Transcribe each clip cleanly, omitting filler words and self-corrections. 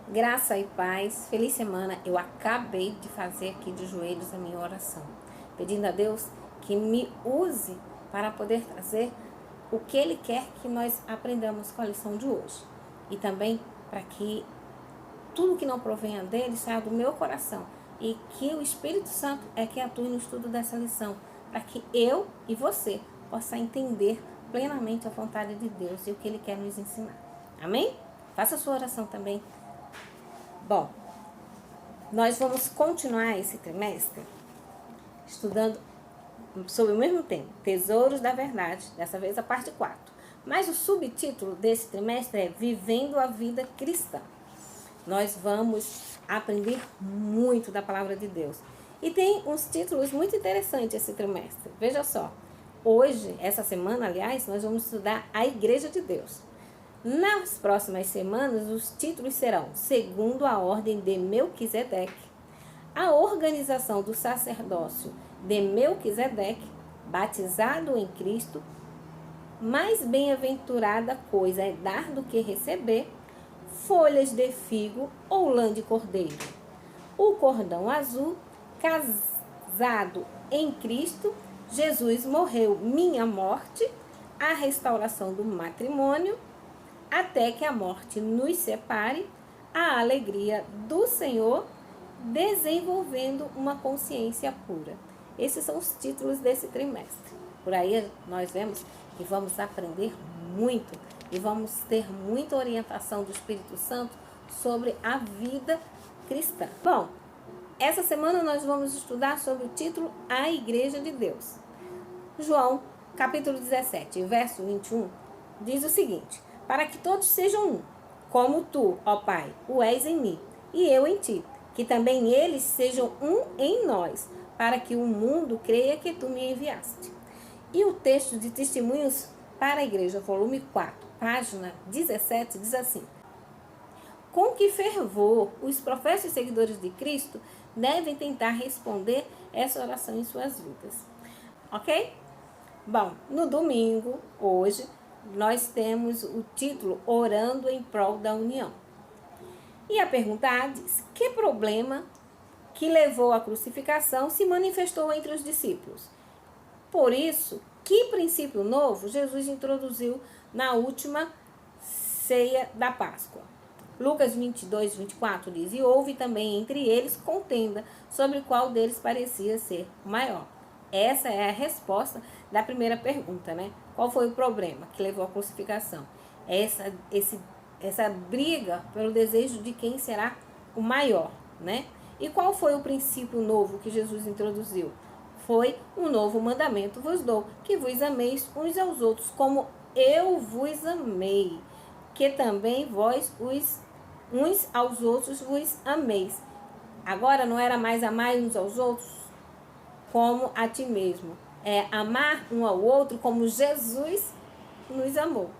Graça e paz, feliz semana. Eu acabei de fazer aqui de joelhos a minha oração, pedindo a Deus que me use para poder trazer o que Ele quer que nós aprendamos com a lição de hoje. E também para que tudo que não provenha dele saia do meu coração e que o Espírito Santo é que atue no estudo dessa lição, para que eu e você possa entender plenamente a vontade de Deus e o que Ele quer nos ensinar. Amém? Faça a sua oração também. Bom, nós vamos continuar esse trimestre estudando sobre o mesmo tema, Tesouros da Verdade, dessa vez a parte 4. Mas o subtítulo desse trimestre é Vivendo a Vida Cristã. Nós vamos aprender muito da Palavra de Deus. E tem uns títulos muito interessantes esse trimestre. Veja só, hoje, essa semana, aliás, nós vamos estudar a Igreja de Deus. Nas próximas semanas, os títulos serão Segundo a Ordem de Melquisedeque, a Organização do Sacerdócio de Melquisedeque, Batizado em Cristo, Mais bem-aventurada coisa é dar do que receber, Folhas de figo ou lã de cordeiro, O cordão azul, Casado em Cristo, Jesus morreu minha morte, a restauração do matrimônio, até que a morte nos separe, a alegria do Senhor, desenvolvendo uma consciência pura. Esses são os títulos desse trimestre. Por aí nós vemos que vamos aprender muito e vamos ter muita orientação do Espírito Santo sobre a vida cristã. Bom, essa semana nós vamos estudar sobre o título A Igreja de Deus. João, capítulo 17, verso 21, diz o seguinte: para que todos sejam um, como tu, ó Pai, o és em mim, e eu em ti, que também eles sejam um em nós, para que o mundo creia que tu me enviaste. E o texto de Testemunhos para a Igreja, volume 4, página 17, diz assim: com que fervor os profetas e seguidores de Cristo devem tentar responder essa oração em suas vidas. Ok? Bom, no domingo, hoje, nós temos o título Orando em Prol da União. E a pergunta A diz: que problema que levou à crucificação se manifestou entre os discípulos? Por isso, que princípio novo Jesus introduziu na última ceia da Páscoa? Lucas 22, 24 diz: e houve também entre eles contenda sobre qual deles parecia ser o maior. Essa é a resposta da primeira pergunta, né? Qual foi o problema que levou à crucificação? Essa briga pelo desejo de quem será o maior, né? E qual foi o princípio novo que Jesus introduziu? Foi um novo mandamento vos dou, que vos ameis uns aos outros, como eu vos amei, que também vós uns aos outros vos ameis. Agora não era mais amar uns aos outros como a ti mesmo, é amar um ao outro como Jesus nos amou.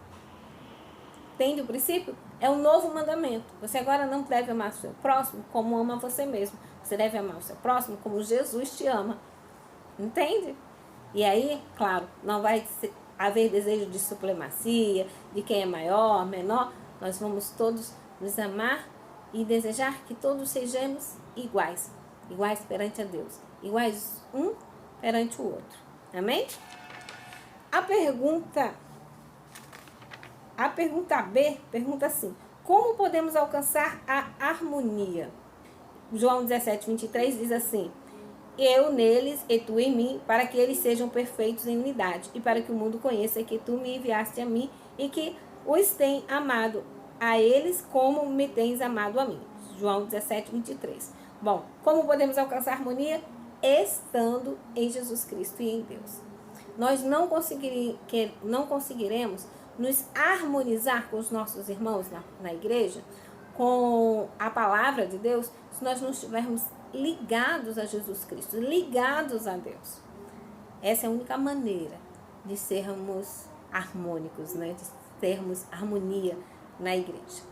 Entende o princípio? É um novo mandamento. Você agora não deve amar o seu próximo como ama você mesmo. Você deve amar o seu próximo como Jesus te ama. Entende? E aí, claro, não vai haver desejo de supremacia, de quem é maior, menor. Nós vamos todos nos amar e desejar que todos sejamos iguais. Iguais perante a Deus. Iguais um perante o outro. Amém? A pergunta B pergunta assim: como podemos alcançar a harmonia? João 17, 23 diz assim: eu neles e tu em mim, para que eles sejam perfeitos em unidade, e para que o mundo conheça que tu me enviaste a mim, e que os tem amado a eles como me tens amado a mim. João 17, 23. Bom, como podemos alcançar a harmonia? Estando em Jesus Cristo e em Deus. Nós não conseguiremos nos harmonizar com os nossos irmãos na igreja, com a palavra de Deus, se nós não estivermos ligados a Jesus Cristo, ligados a Deus. Essa é a única maneira de sermos harmônicos, né? De termos harmonia na igreja.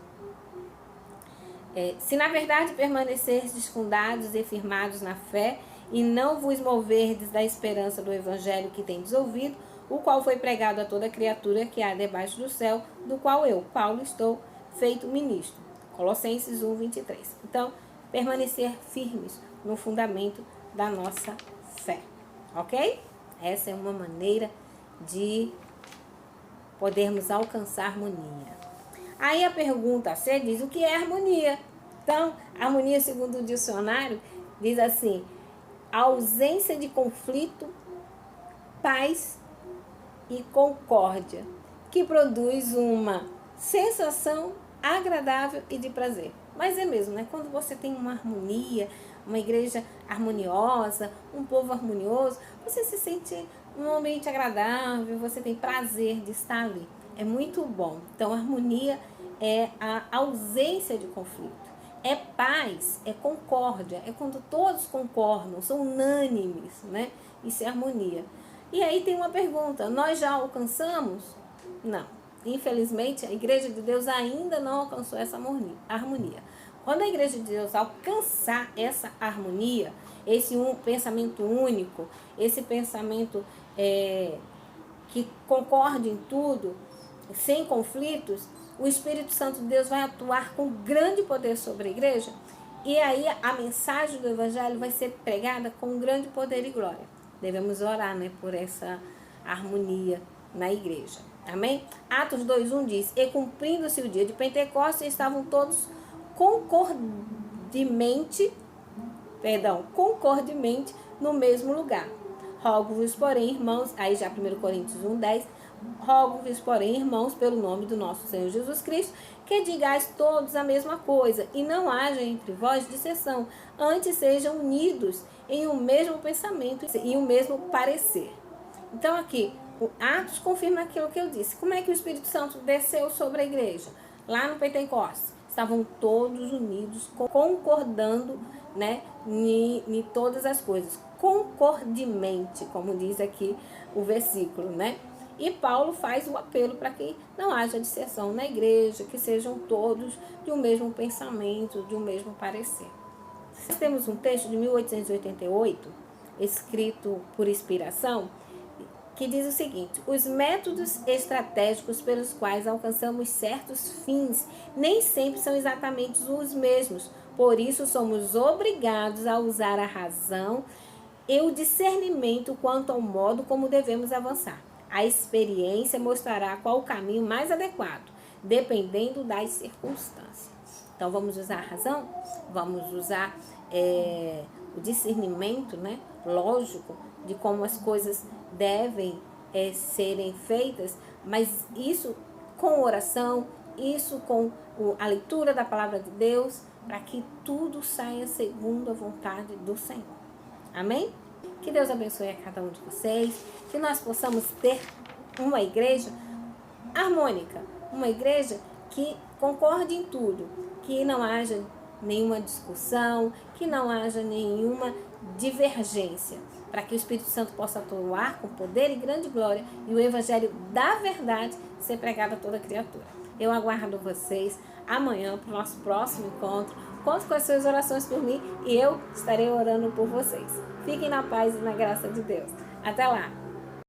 Se na verdade permanecerdes fundados e firmados na fé, e não vos moverdes da esperança do evangelho que tendes ouvido, o qual foi pregado a toda criatura que há debaixo do céu, do qual eu, Paulo, estou feito ministro. Colossenses 1, 23. Então, permanecer firmes no fundamento da nossa fé, ok? Essa é uma maneira de podermos alcançar harmonia. Aí a pergunta C diz, o que é harmonia? Então, harmonia, segundo o dicionário, diz assim, a ausência de conflito, paz e concórdia, que produz uma sensação agradável e de prazer. Mas é mesmo, né? Quando você tem uma harmonia, uma igreja harmoniosa, um povo harmonioso, você se sente num ambiente agradável, você tem prazer de estar ali. É muito bom. Então, a harmonia é a ausência de conflito. É paz, é concórdia, é quando todos concordam, são unânimes, né? Isso é harmonia. E aí tem uma pergunta, nós já alcançamos? Não. Infelizmente, a Igreja de Deus ainda não alcançou essa harmonia. Quando a Igreja de Deus alcançar essa harmonia, esse pensamento único, esse pensamento que concorde em tudo, sem conflitos, o Espírito Santo de Deus vai atuar com grande poder sobre a igreja e aí a mensagem do Evangelho vai ser pregada com grande poder e glória. Devemos orar, né, por essa harmonia na igreja. Amém? Atos 2:1 diz, e cumprindo-se o dia de Pentecostes, estavam todos concordemente no mesmo lugar. Rogo-vos, porém, irmãos, aí já 1 Coríntios 1:10, rogo-vos, porém, irmãos, pelo nome do nosso Senhor Jesus Cristo, que digais todos a mesma coisa, e não haja entre vós dissensão, antes sejam unidos em um mesmo pensamento e um mesmo parecer. Então aqui, o Atos confirma aquilo que eu disse. Como é que o Espírito Santo desceu sobre a igreja? Lá no Pentecostes, estavam todos unidos, concordando, né, em todas as coisas. Concordemente, como diz aqui o versículo, né? E Paulo faz o apelo para que não haja dissensão na igreja, que sejam todos de um mesmo pensamento, de um mesmo parecer. Nós temos um texto de 1888, escrito por inspiração, que diz o seguinte, os métodos estratégicos pelos quais alcançamos certos fins nem sempre são exatamente os mesmos, por isso somos obrigados a usar a razão e o discernimento quanto ao modo como devemos avançar. A experiência mostrará qual o caminho mais adequado, dependendo das circunstâncias. Então, vamos usar a razão, vamos usar o discernimento, né, lógico, de como as coisas devem serem feitas, mas isso com oração, isso com a leitura da palavra de Deus, para que tudo saia segundo a vontade do Senhor. Amém? Que Deus abençoe a cada um de vocês, que nós possamos ter uma igreja harmônica, uma igreja que concorde em tudo, que não haja nenhuma discussão, que não haja nenhuma divergência, para que o Espírito Santo possa atuar com poder e grande glória e o Evangelho da verdade ser pregado a toda criatura. Eu aguardo vocês amanhã para o nosso próximo encontro. Conto com as suas orações por mim e eu estarei orando por vocês. Fiquem na paz e na graça de Deus. Até lá!